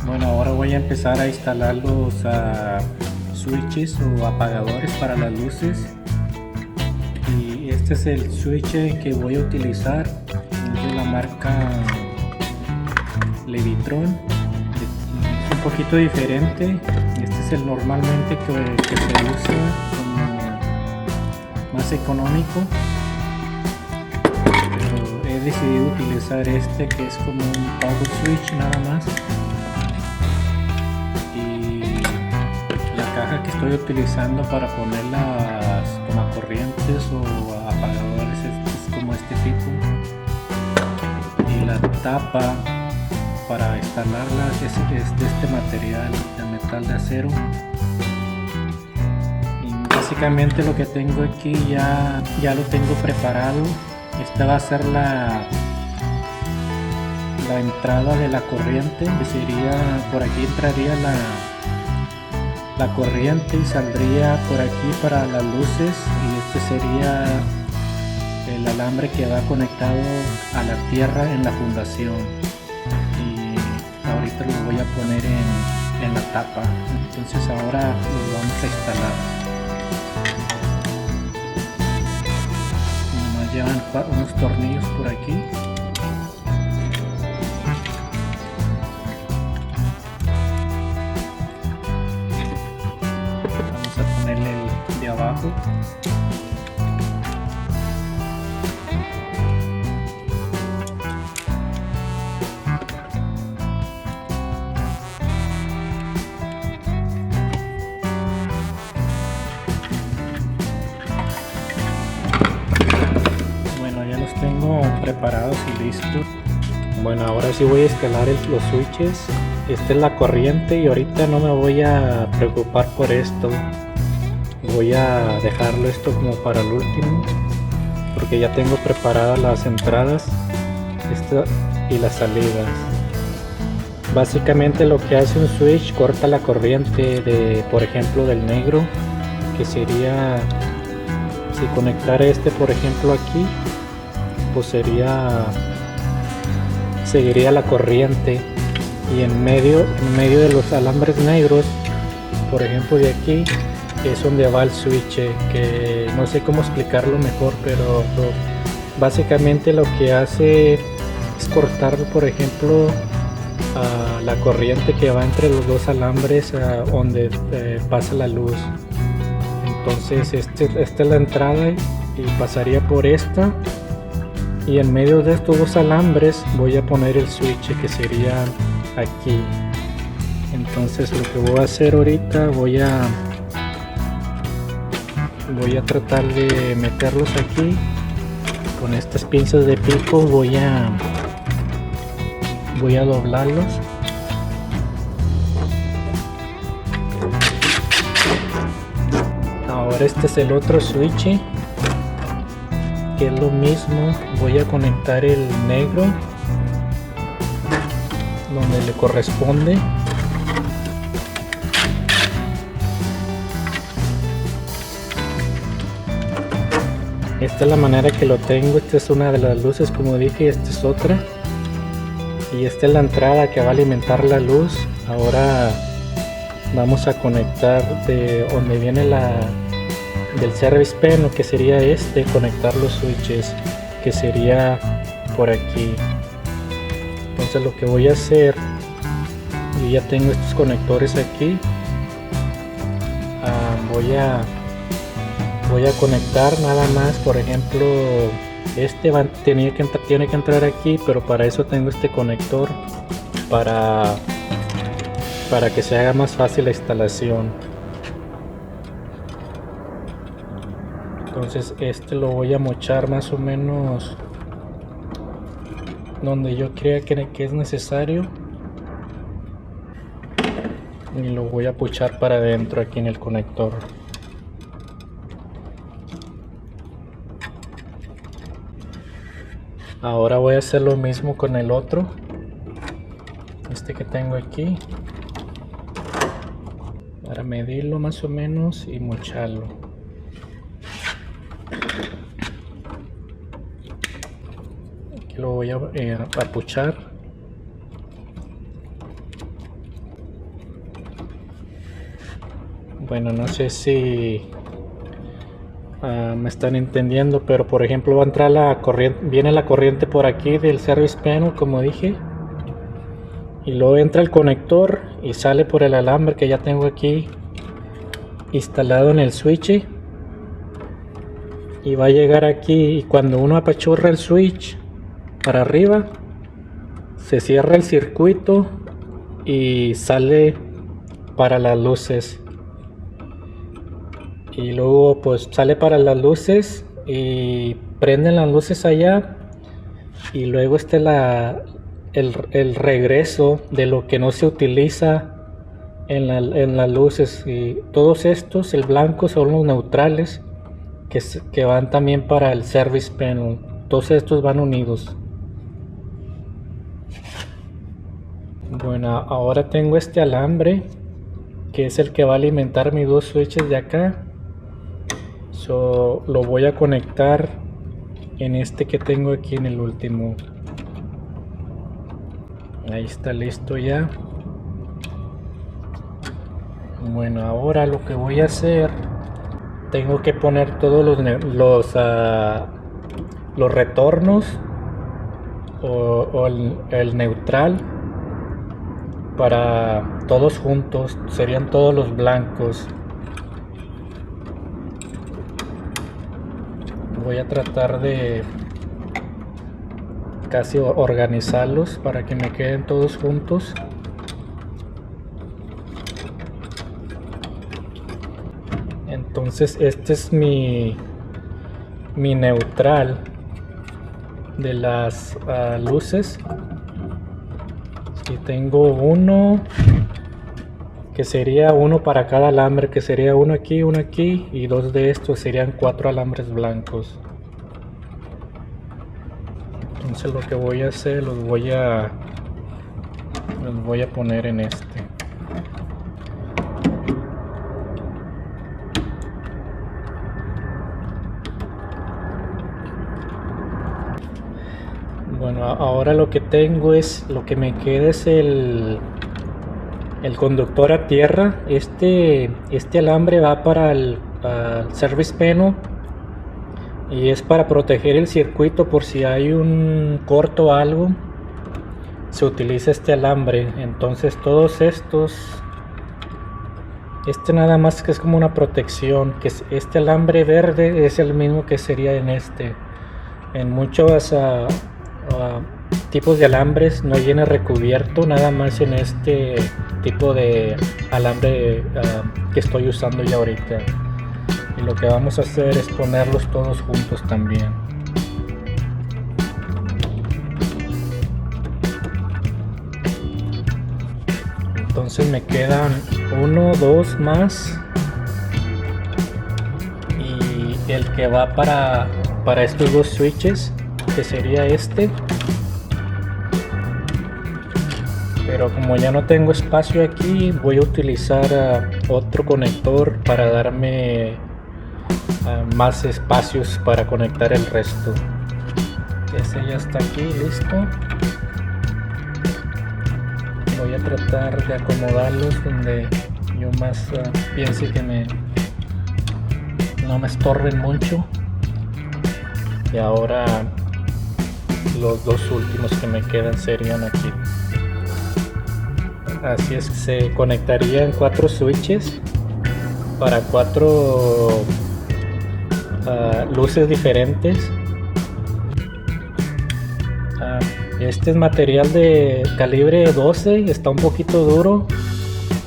Bueno, ahora voy a empezar a instalar los switches o apagadores para las luces. Y este es el switch que voy a utilizar, es de la marca Levitron. Es un poquito diferente. Este es el normalmente que se usa, como más económico, pero he decidido utilizar este que es como un toggle switch nada más. Caja que estoy utilizando para poner las tomacorrientes o apagadores es como este tipo, y la tapa para instalarlas es de este material de metal de acero. Y básicamente lo que tengo aquí ya lo tengo preparado. Esta va a ser la entrada de la corriente, que sería por aquí, entraría la corriente y saldría por aquí para las luces, y este sería el alambre que va conectado a la tierra en la fundación, y ahorita lo voy a poner en la tapa. Entonces ahora lo vamos a instalar. Nomás llevan unos tornillos por aquí. De abajo, bueno, ya los tengo preparados y listos. Bueno, ahora sí voy a escalar los switches. Esta es la corriente y ahorita no me voy a preocupar por esto. Voy a dejarlo esto como para el último, porque ya tengo preparadas las entradas y las salidas. Básicamente lo que hace un switch, corta la corriente de, por ejemplo, del negro, que sería, si conectara este por ejemplo aquí, pues seguiría la corriente, y en medio de los alambres negros, por ejemplo de aquí, es donde va el switch, que no sé cómo explicarlo mejor, pero básicamente lo que hace es cortar, por ejemplo, la corriente que va entre los dos alambres donde pasa la luz. Entonces esta es la entrada y pasaría por esta, y en medio de estos dos alambres voy a poner el switch, que sería aquí. Entonces lo que voy a hacer ahorita, voy a tratar de meterlos aquí con estas pinzas de pico. Voy a doblarlos. Ahora este es el otro switch, que es lo mismo. Voy a conectar el negro donde le corresponde. Esta es la manera que lo tengo. Esta es una de las luces, como dije, y esta es otra, y esta es la entrada que va a alimentar la luz. Ahora vamos a conectar de donde viene del service pen, o que sería conectar los switches, que sería por aquí. Entonces lo que voy a hacer, yo ya tengo estos conectores aquí. Voy a conectar nada más, por ejemplo, tiene que entrar aquí, pero para eso tengo este conector para que se haga más fácil la instalación. Entonces lo voy a mochar más o menos donde yo crea que es necesario, y lo voy a puchar para adentro aquí en el conector. Ahora voy a hacer lo mismo con el otro, que tengo aquí, para medirlo más o menos y mocharlo. Aquí lo voy a apuchar. Bueno, no sé si me están entendiendo, pero por ejemplo va a entrar la corriente, viene la corriente por aquí del service panel, como dije, y luego entra el conector y sale por el alambre que ya tengo aquí instalado en el switch, y va a llegar aquí, y cuando uno apachurra el switch para arriba se cierra el circuito y sale para las luces, y luego pues sale para las luces y prenden las luces allá, y luego el regreso de lo que no se utiliza en las luces, y todos estos, el blanco, son los neutrales que van también para el service panel. Todos estos van unidos. Bueno, ahora tengo este alambre que es el que va a alimentar mis dos switches de acá. Lo voy a conectar en este que tengo aquí en el último. Ahí está listo ya. Bueno, ahora lo que voy a hacer, tengo que poner todos los retornos o el neutral para todos juntos, serían todos los blancos. Voy a tratar de casi organizarlos para que me queden todos juntos. Entonces este es mi neutral de las luces, y tengo uno que sería uno para cada alambre, que sería uno aquí, y dos de estos serían 4 alambres blancos. Entonces lo que voy a hacer, los voy a poner en este. Bueno, ahora lo que tengo es, lo que me queda es el conductor a tierra. Este alambre va para el service panel y es para proteger el circuito por si hay un corto o algo, se utiliza este alambre. Entonces todos estos, nada más que es como una protección, que este alambre verde es el mismo que sería en muchos tipos de alambres no viene recubierto, nada más en este tipo de alambre que estoy usando ya ahorita. Y lo que vamos a hacer es ponerlos todos juntos también. Entonces me quedan 1, 2 más, y el que va para estos dos switches, que sería este. Pero como ya no tengo espacio aquí, voy a utilizar otro conector para darme más espacios para conectar el resto. Este ya está aquí listo. Voy a tratar de acomodarlos donde yo más piense que no me estorben mucho. Y ahora los dos últimos que me quedan serían aquí. Así es que se conectarían 4 switches para 4 luces diferentes. Este es material de calibre 12, está un poquito duro,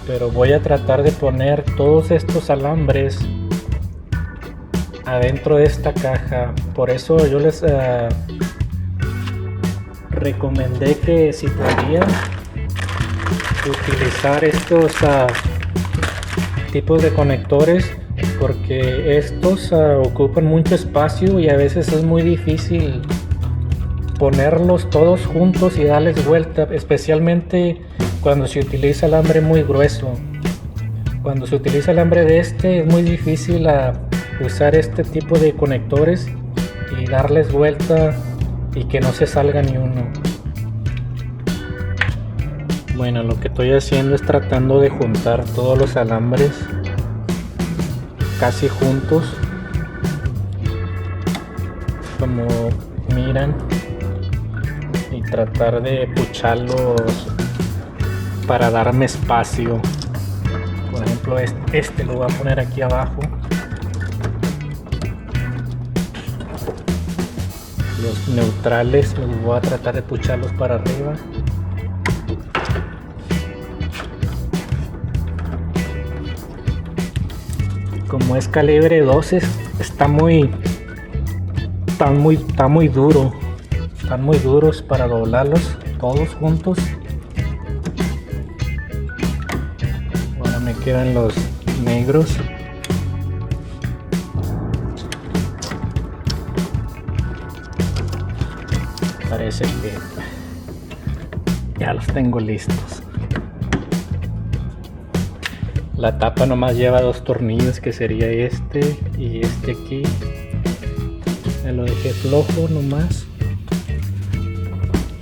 pero voy a tratar de poner todos estos alambres adentro de esta caja. Por eso yo les recomendé que si podían utilizar estos tipos de conectores, porque estos ocupan mucho espacio y a veces es muy difícil ponerlos todos juntos y darles vuelta, especialmente cuando se utiliza alambre muy grueso. Cuando se utiliza alambre de es muy difícil usar este tipo de conectores y darles vuelta y que no se salga ni uno. Bueno, lo que estoy haciendo es tratando de juntar todos los alambres casi juntos, como miran, y tratar de pucharlos para darme espacio. Por ejemplo, este lo voy a poner aquí abajo. Los neutrales los voy a tratar de pucharlos para arriba. Como es calibre 12, está muy duro. Están muy duros para doblarlos todos juntos. Ahora me quedan los negros. Parece que ya los tengo listos. La tapa nomás lleva 2 tornillos, que sería este y este aquí. Me lo dejé flojo nomás.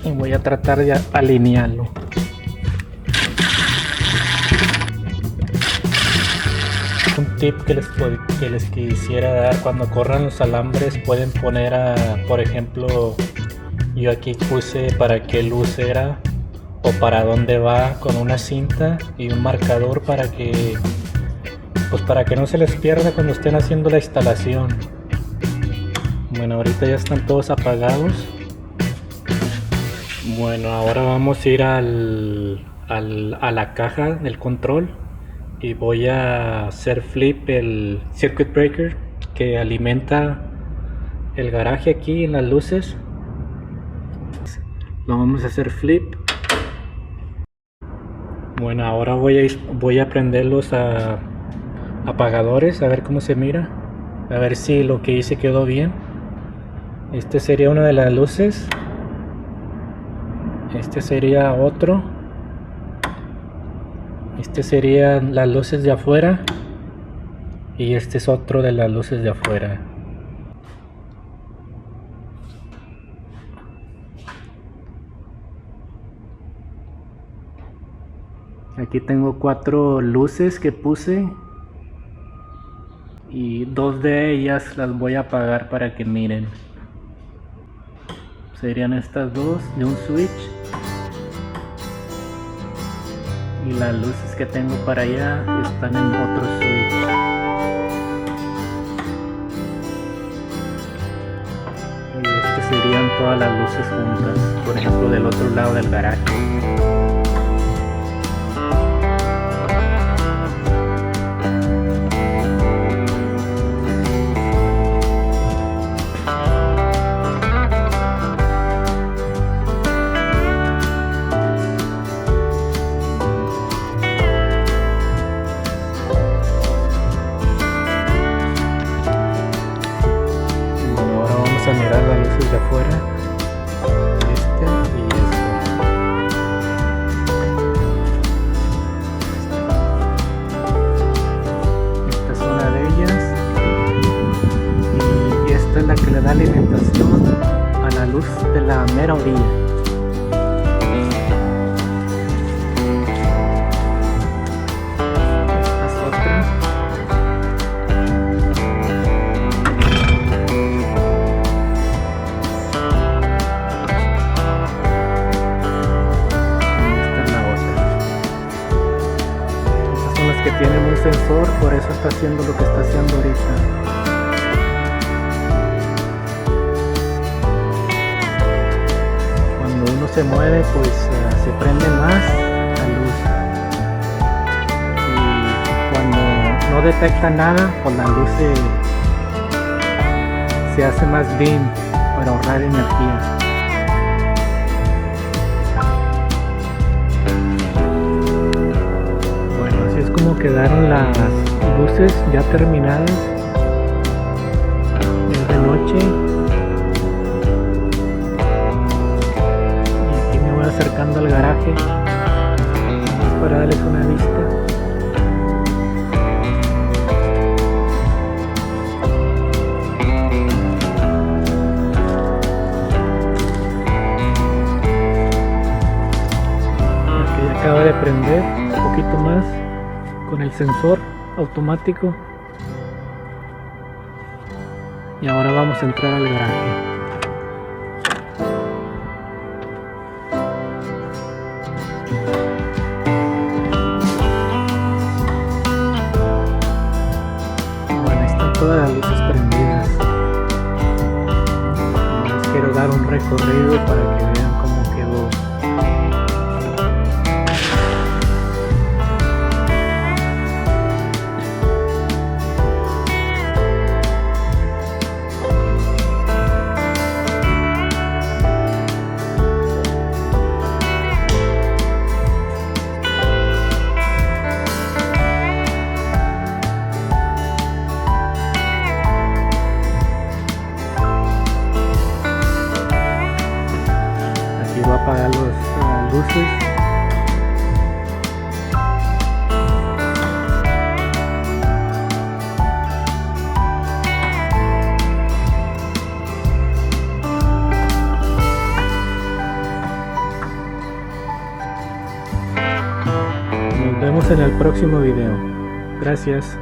Y voy a tratar de alinearlo. Un tip que les quisiera dar: cuando corran los alambres pueden poner por ejemplo, yo aquí puse para qué luz era o para dónde va, con una cinta y un marcador para que no se les pierda cuando estén haciendo la instalación. Bueno, ahorita ya están todos apagados. Bueno, ahora vamos a ir a la caja del control y voy a hacer flip el circuit breaker que alimenta el garaje aquí en las luces. Lo vamos a hacer flip. Bueno, ahora voy a prender los apagadores, a ver cómo se mira, a ver si lo que hice quedó bien. Este sería una de las luces, este sería otro, este serían las luces de afuera y este es otro de las luces de afuera. Aquí tengo 4 luces que puse y 2 de ellas las voy a apagar para que miren. Serían estas 2 de un switch, y las luces que tengo para allá están en otro switch. Y estas serían todas las luces juntas, por ejemplo del otro lado del garaje. A mirar las luces de afuera, este y este. Esta es una de ellas y esta es la que le da alimentación a la luz de la mera orilla. Esta es otra. Que tienen un sensor, por eso está haciendo lo que está haciendo ahorita. Cuando uno se mueve, pues se prende más la luz, y cuando no detecta nada, pues la luz se hace más dim para ahorrar energía. Como quedaron las luces ya terminadas, es de noche y aquí me voy acercando al garaje para darles una vista. Aquí acaba de prender un poquito más con el sensor automático. Y ahora vamos a entrar al garaje. Bueno, están todas las luces prendidas. Les quiero dar un recorrido para que vean cómo quedó. Voy a apagar las luces. Nos vemos en el próximo video. Gracias.